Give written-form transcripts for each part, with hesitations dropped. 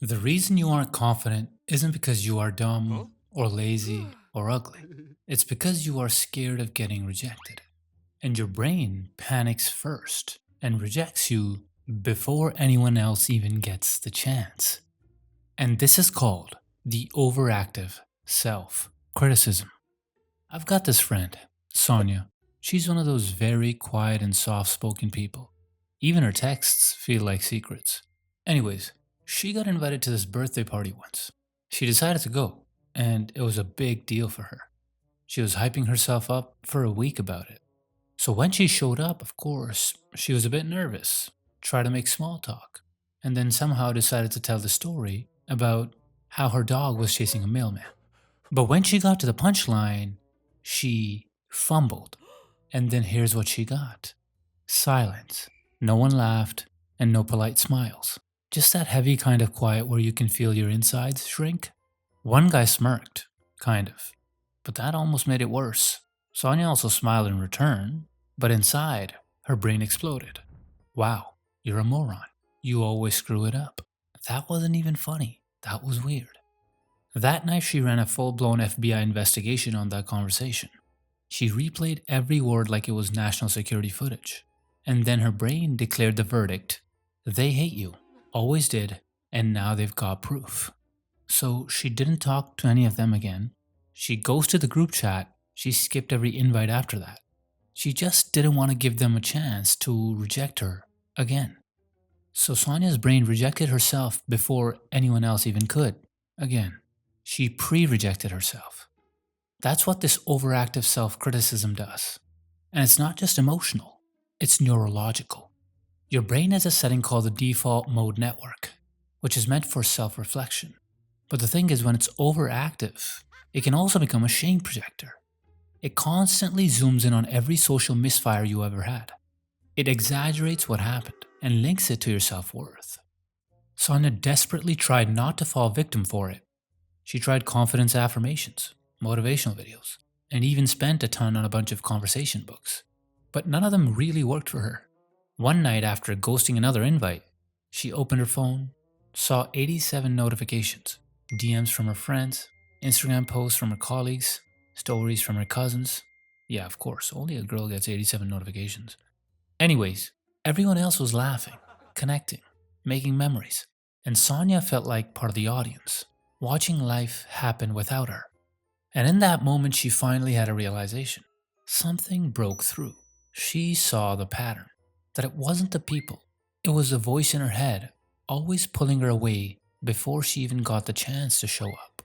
The reason you aren't confident isn't because you are Huh? dumb or lazy or ugly. It's because you are scared of getting rejected. And your brain panics first and rejects you before anyone else even gets the chance. And this is called the overactive self criticism. I've got this friend, Sonia. She's one of those very quiet and soft spoken people. Even her texts feel like secrets. Anyways, she got invited to this birthday party once. She decided to go, and it was a big deal for her. She was hyping herself up for a week about it. So when she showed up, of course, she was a bit nervous, tried to make small talk, and then somehow decided to tell the story about how her dog was chasing a mailman. But when she got to the punchline, she fumbled. And then here's what she got: silence. No one laughed, and no polite smiles. Just that heavy kind of quiet where you can feel your insides shrink. One guy smirked, kind of, but that almost made it worse. Sonia also smiled in return, but inside, her brain exploded. Wow, you're a moron. You always screw it up. That wasn't even funny. That was weird. That night, she ran a full blown FBI investigation on that conversation. She replayed every word like it was national security footage. And then her brain declared the verdict: they hate you, always did, and now they've got proof. So she didn't talk to any of them again. She ghosted the group chat. She skipped every invite after that. She just didn't want to give them a chance to reject her again. So Sonia's brain rejected herself before anyone else even could. Again, she pre rejected herself. That's what this overactive self criticism does. And it's not just emotional, it's neurological. Your brain has a setting called the default mode network, which is meant for self reflection. But the thing is, when it's overactive, it can also become a shame projector. It constantly zooms in on every social misfire you ever had. It exaggerates what happened and links it to your self worth. Sonia desperately tried not to fall victim for it. She tried confidence affirmations, motivational videos, and even spent a ton on a bunch of conversation books. But none of them really worked for her. One night after ghosting another invite, she opened her phone, saw 87 notifications: DMs from her friends, Instagram posts from her colleagues, stories from her cousins. Yeah, of course, only a girl gets 87 notifications. Anyways, everyone else was laughing, connecting, making memories, and Sonia felt like part of the audience, watching life happen without her. And in that moment, she finally had a realization. Something broke through. She saw the pattern, that it wasn't the people, it was the voice in her head, always pulling her away before she even got the chance to show up.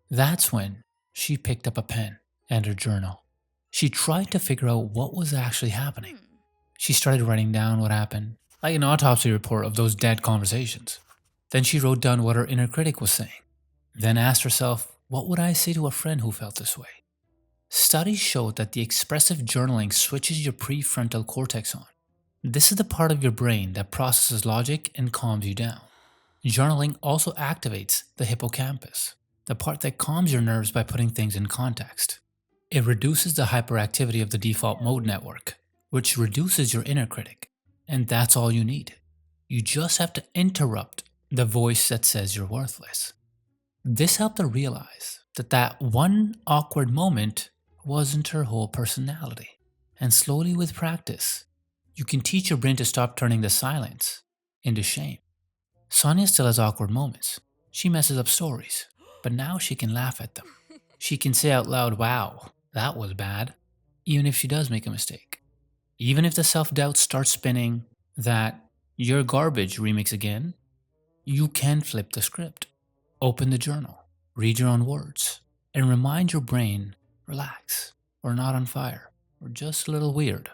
That's when she picked up a pen and her journal. She tried to figure out what was actually happening. She started writing down what happened, like an autopsy report of those dead conversations. Then she wrote down what her inner critic was saying. Then asked herself, what would I say to a friend who felt this way? Studies showed that the expressive journaling switches your prefrontal cortex on. This is the part of your brain that processes logic and calms you down. Journaling also activates the hippocampus, the part that calms your nerves by putting things in context. It reduces the hyperactivity of the default mode network, which reduces your inner critic. And that's all you need. You just have to interrupt the voice that says you're worthless. This helped her realize that that one awkward moment wasn't her whole personality. And slowly, with practice, you can teach your brain to stop turning the silence into shame. Sonia still has awkward moments. She messes up stories, but now she can laugh at them. She can say out loud, wow, that was bad, even if she does make a mistake. Even if the self doubt starts spinning that you're garbage remix again, you can flip the script. Open the journal, read your own words, and remind your brain, relax, we're not on fire, we're just a little weird.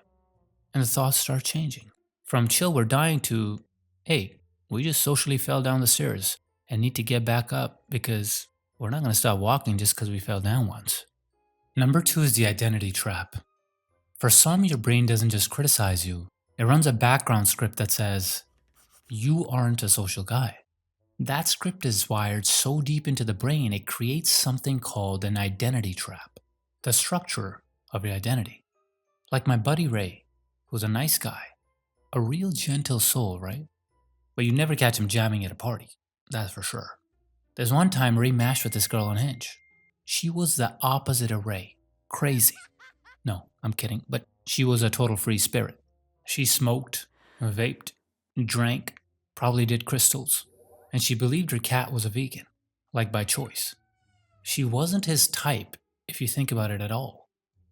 And the thoughts start changing. From chill, we're dying to, hey, we just socially fell down the stairs and need to get back up because we're not going to stop walking just because we fell down once. Number two is the identity trap. For some, your brain doesn't just criticize you, it runs a background script that says, you aren't a social guy. That script is wired so deep into the brain, it creates something called an identity trap, the structure of your identity. Like my buddy Ray, who's a nice guy, a real gentle soul, right? But you never catch him jamming at a party. that's for sure. There's one time Ray mashed with this girl on Hinge. She was the opposite of Ray. Crazy. No, I'm kidding, but she was a total free spirit. She smoked, vaped, drank, probably did crystals, and she believed her cat was a vegan, like by choice. She wasn't his type, if you think about it at all.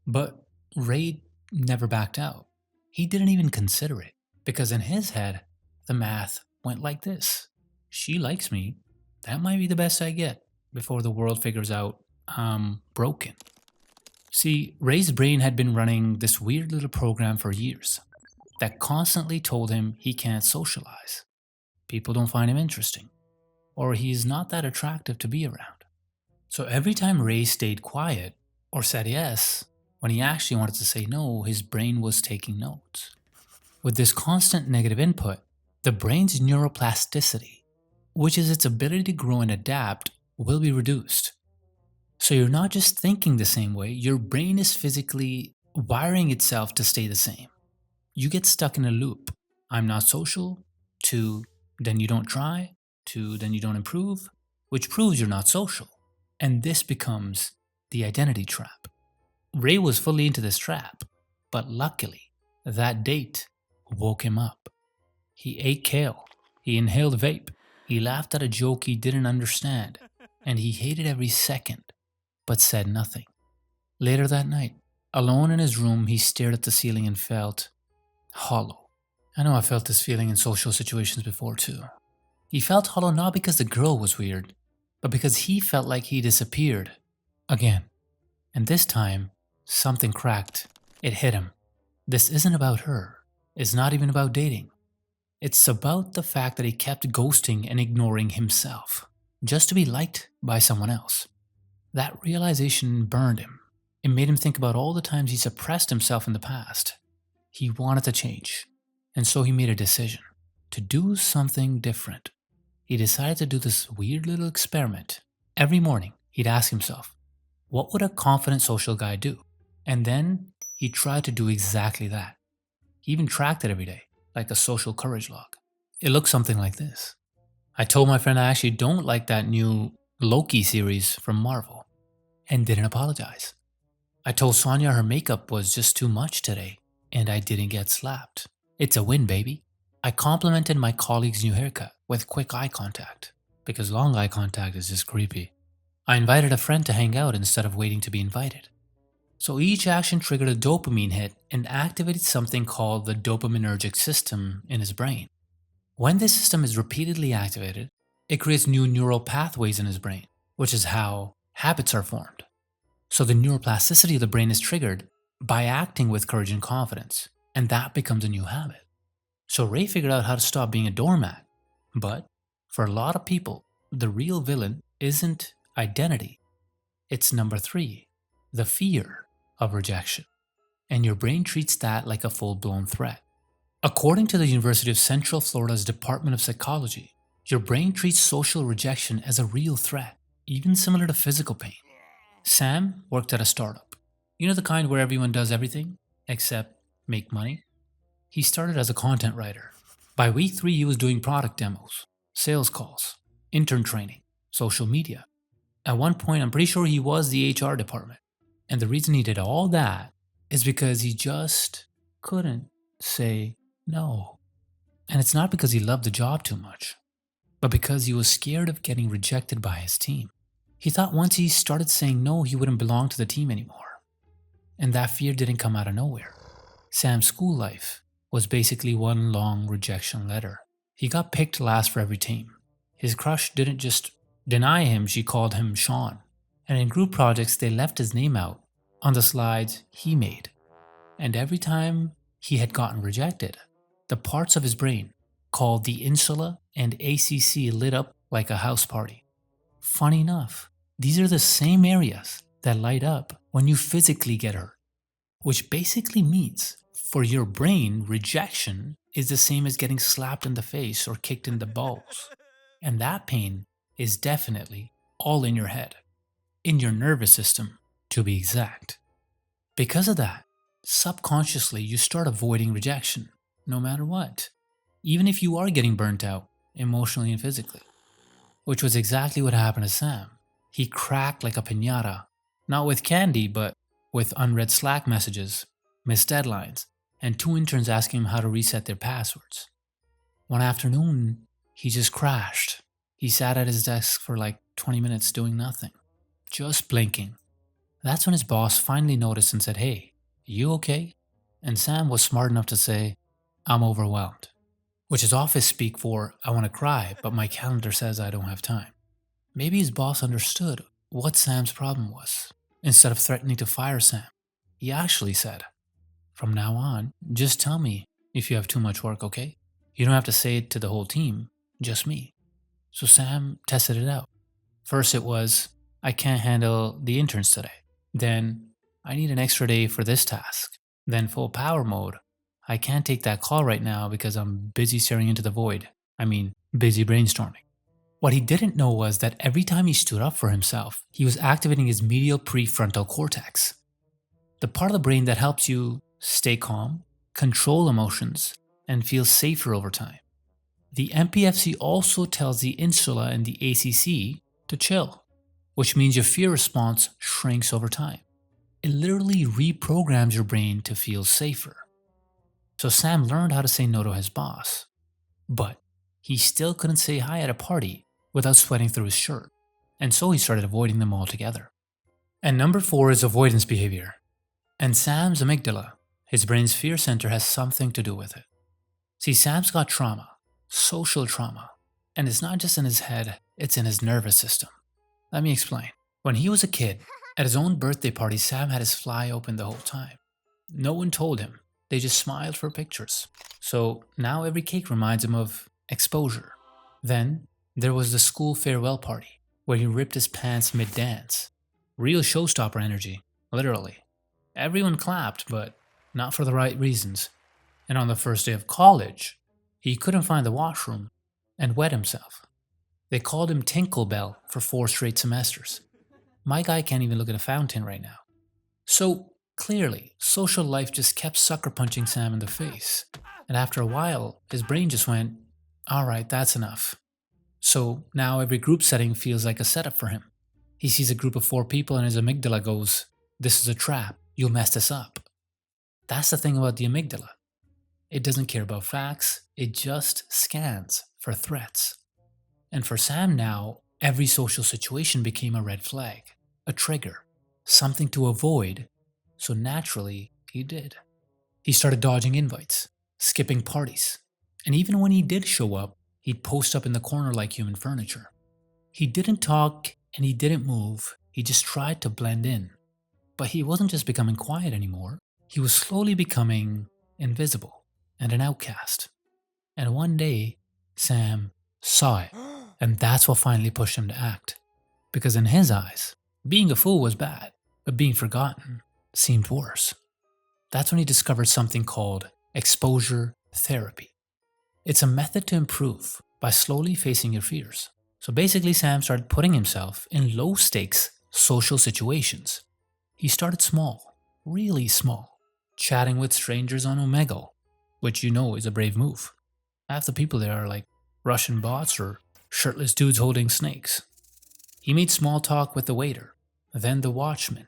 But Ray never backed out. He didn't even consider it, because in his head, the math went like this: she likes me, that might be the best I get before the world figures out I'm broken. See, Ray's brain had been running this weird little program for years that constantly told him he can't socialize. People don't find him interesting, or he's not that attractive to be around. So every time Ray stayed quiet or said yes, when he actually wanted to say no, his brain was taking notes. With this constant negative input, the brain's neuroplasticity, which is its ability to grow and adapt, will be reduced. So you're not just thinking the same way, your brain is physically wiring itself to stay the same. You get stuck in a loop. I'm not social, to then you don't try, to then you don't improve, which proves you're not social. And this becomes the identity trap. Ray was fully into this trap, but luckily, that date woke him up. He ate kale, he inhaled vape, he laughed at a joke he didn't understand, and he hated every second, but said nothing. Later that night, alone in his room, he stared at the ceiling and felt hollow. I know I felt this feeling in social situations before too. He felt hollow not because the girl was weird, but because he felt like he disappeared again. And this time, something cracked. It hit him. This isn't about her. It's not even about dating. It's about the fact that he kept ghosting and ignoring himself, just to be liked by someone else. That realization burned him. It made him think about all the times he suppressed himself in the past. He wanted to change, and so he made a decision to do something different. He decided to do this weird little experiment. Every morning, he'd ask himself, what would a confident social guy do? And then he tried to do exactly that. He even tracked it every day, like a social courage log. It looked something like this. I told my friend I actually don't like that new Loki series from Marvel, and didn't apologize. I told Sonia her makeup was just too much today, and I didn't get slapped. It's a win, baby. I complimented my colleague's new haircut with quick eye contact, because long eye contact is just creepy. I invited a friend to hang out instead of waiting to be invited. So each action triggered a dopamine hit and activated something called the dopaminergic system in his brain. When this system is repeatedly activated, it creates new neural pathways in his brain, which is how habits are formed. So the neuroplasticity of the brain is triggered by acting with courage and confidence, and that becomes a new habit. So Ray figured out how to stop being a doormat. But for a lot of people, the real villain isn't identity. It's number 3, the fear of rejection. And your brain treats that like a full-blown threat. According to the University of Central Florida's Department of Psychology, your brain treats social rejection as a real threat, even similar to physical pain. Sam worked at a startup. You know, the kind where everyone does everything except make money? He started as a content writer. By week 3, he was doing product demos, sales calls, intern training, social media. At one point, I'm pretty sure he was the HR department. And the reason he did all that is because he just couldn't say no. And it's not because he loved the job too much, but because he was scared of getting rejected by his team. He thought once he started saying no, he wouldn't belong to the team anymore. And that fear didn't come out of nowhere. Sam's school life was basically one long rejection letter. He got picked last for every team. His crush didn't just deny him, she called him Sean. And in group projects, they left his name out on the slides he made. And every time he had gotten rejected, the parts of his brain called the insula and ACC lit up like a house party. Funny enough, these are the same areas that light up when you physically get hurt, which basically means for your brain, rejection is the same as getting slapped in the face or kicked in the balls. And that pain is definitely all in your head, in your nervous system to be exact. Because of that, subconsciously you start avoiding rejection, no matter what, even if you are getting burnt out emotionally and physically. which was exactly what happened to Sam. He cracked like a piñata, not with candy, but with unread Slack messages, missed deadlines, and two interns asking him how to reset their passwords. One afternoon, he just crashed. He sat at his desk for like 20 minutes doing nothing, just blinking. That's when his boss finally noticed and said, "Hey, you okay?" And Sam was smart enough to say, "I'm overwhelmed," which is office speak for "I want to cry, but my calendar says I don't have time." Maybe his boss understood what Sam's problem was. Instead of threatening to fire Sam, he actually said, "From now on, just tell me if you have too much work, okay? You don't have to say it to the whole team, just me." So Sam tested it out. First, it was, "I can't handle the interns today." Then, "I need an extra day for this task." Then, full power mode. "I can't take that call right now because I'm busy staring into the void. I mean, busy brainstorming." What he didn't know was that every time he stood up for himself, he was activating his medial prefrontal cortex, the part of the brain that helps you stay calm, control emotions, and feel safer over time. The MPFC also tells the insula and the ACC to chill, which means your fear response shrinks over time. It literally reprograms your brain to feel safer. So Sam learned how to say no to his boss, but he still couldn't say hi at a party without sweating through his shirt, and so he started avoiding them altogether. And number 4 is avoidance behavior. And Sam's amygdala, his brain's fear center, has something to do with it. See, Sam's got trauma, social trauma, and it's not just in his head, it's in his nervous system. Let me explain. When he was a kid, at his own birthday party, Sam had his fly open the whole time. No one told him, they just smiled for pictures. So now every cake reminds him of exposure. Then there was the school farewell party, where he ripped his pants mid-dance. Real showstopper energy, literally. Everyone clapped, but not for the right reasons. And on the first day of college, he couldn't find the washroom and wet himself. They called him Tinklebell for 4 straight semesters. My guy can't even look at a fountain right now. So clearly, social life just kept sucker punching Sam in the face. And after a while, his brain just went, "All right, that's enough." So now every group setting feels like a setup for him. He sees a group of 4 people and his amygdala goes, "This is a trap. You'll mess this up." That's the thing about the amygdala. It doesn't care about facts, it just scans for threats. And for Sam now, every social situation became a red flag, a trigger, something to avoid. So naturally, he did. He started dodging invites, skipping parties, and even when he did show up, he'd post up in the corner like human furniture. He didn't talk and he didn't move, he just tried to blend in. But he wasn't just becoming quiet anymore, he was slowly becoming invisible and an outcast. And one day, Sam saw it, and that's what finally pushed him to act. Because in his eyes, being a fool was bad, but being forgotten seemed worse. That's when he discovered something called exposure therapy. It's a method to improve by slowly facing your fears. So basically, Sam started putting himself in low stakes social situations. He started small, really small, chatting with strangers on Omegle, which you know is a brave move. Half the people there are like Russian bots or shirtless dudes holding snakes. He made small talk with the waiter, then the watchman.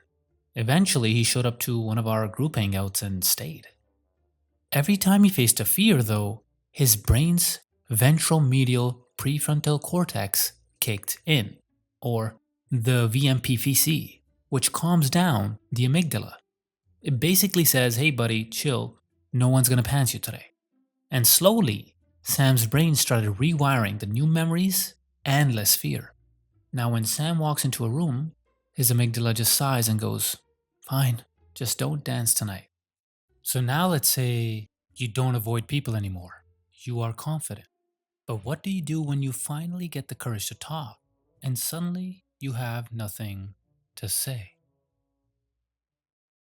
Eventually, he showed up to one of our group hangouts and stayed. Every time he faced a fear, though, his brain's ventral medial prefrontal cortex kicked in, or the VMPVC, which calms down the amygdala. It basically says, "Hey buddy, chill, no one's gonna pants you today." And slowly, Sam's brain started rewiring the new memories and less fear. Now when Sam walks into a room, his amygdala just sighs and goes, "Fine, just don't dance tonight." So now let's say you don't avoid people anymore. You are confident. But what do you do when you finally get the courage to talk and suddenly you have nothing to say?